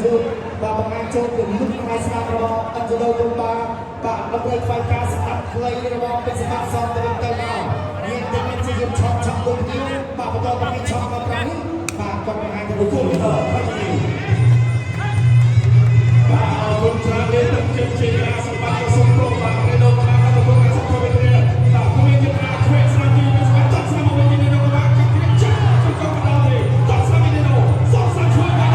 ជួបបាទបង្ហាញចូលពីមុខផ្នែកស្នាមរបស់អញ្ជលូគុំបាបាទដើម្បីខ្វែងការស្ដាប់ខ្លីរបស់បេសកសមទៅមកមានតែមានជាយប់ឆក់ដូចនេះបាទបន្តពីឆក់មកនេះបាទក៏បង្ហាញទៅគូទៅបាទអរគុណច្រើនទេទឹកចិត្តជាការសម្បត្តិសុខភាពបាទនៅក្នុងការទទួលការសុខភាពនេះបាទគួរជាការខ្វែងស្នាមទីស្វាតស្នាមវិញនៅក្នុងការកាត់ចាក់ចូលមកដល់នេះតស្នាមនេះនោះសងសាជួយបាទ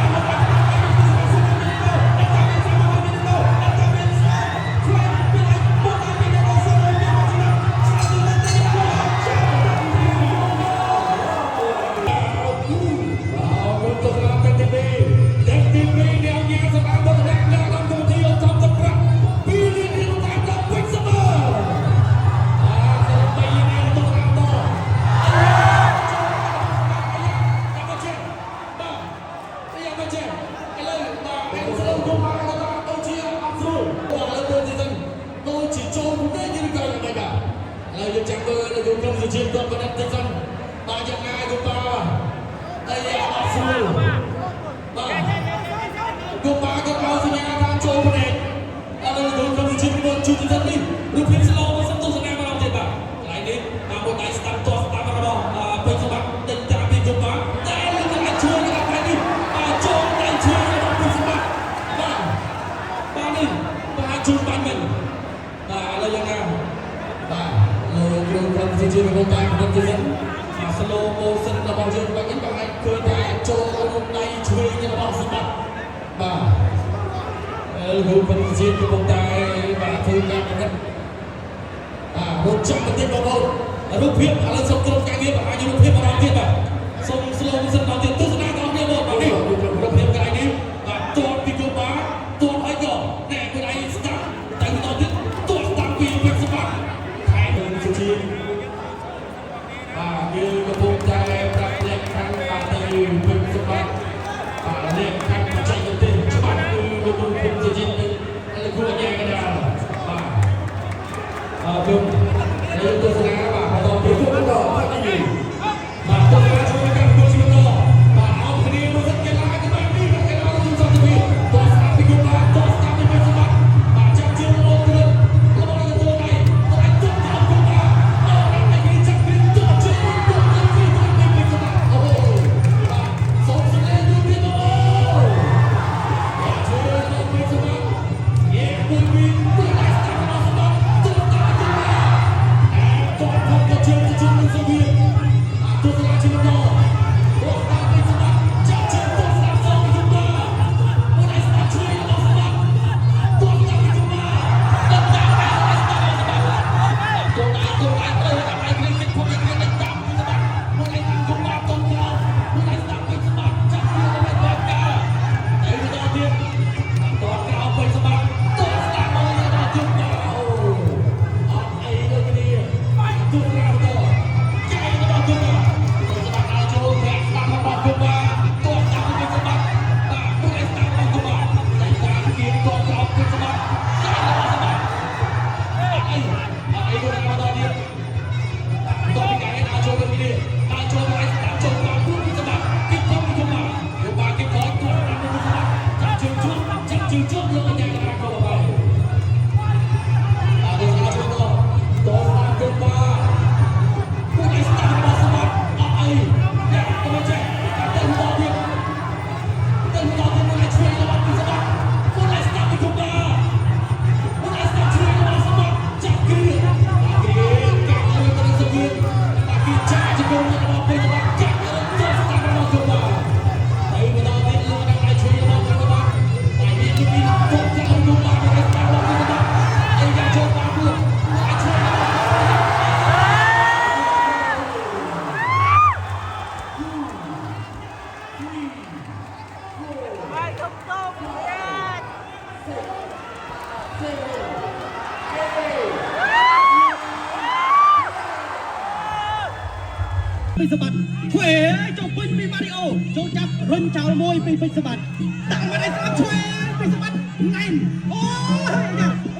ពីសម្បត្តិឆ្វេចូលពេញពីម៉ារីអូចូលចាប់រុញចោលមួយពីពេញសម្បត្តិដាក់មកឲ្យស្អាតឆ្វេពីសម្បត្តិណែនអូ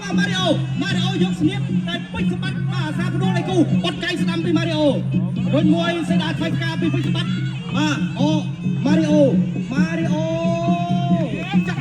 យម៉ារីអូយកស្នៀបតែពេញសម្បត្តិបាទអាសាផ្ដួលដៃគូបត់ចៃស្ដាំពីម៉ារីអូរុញមួយសេដាថ្វាយការពីពេញសម្បត្តិបាទអូម៉ារីអូចាក់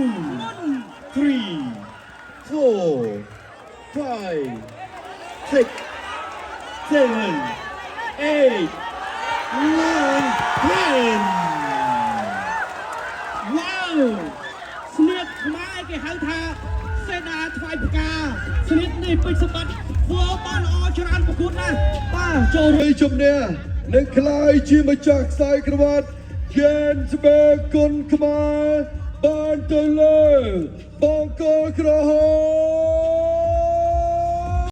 three, four, five, six, seven, eight, nine, 10. វ៉ាវស្នៀតខ្មែរគេហៅថាសេដាថ្វាយផ្កាស្នៀតនេះពេញសម្បត្តិធ្វើបានល្អច្រើនប្រកួតណាស់បាទចូល ហើយជំនះនឹងក្លាយជាម្ចាស់ខ្សែក្រវ៉ាត់យេនស្បេគុនខ្មែរបានទៅលើបង្គោលក្រហម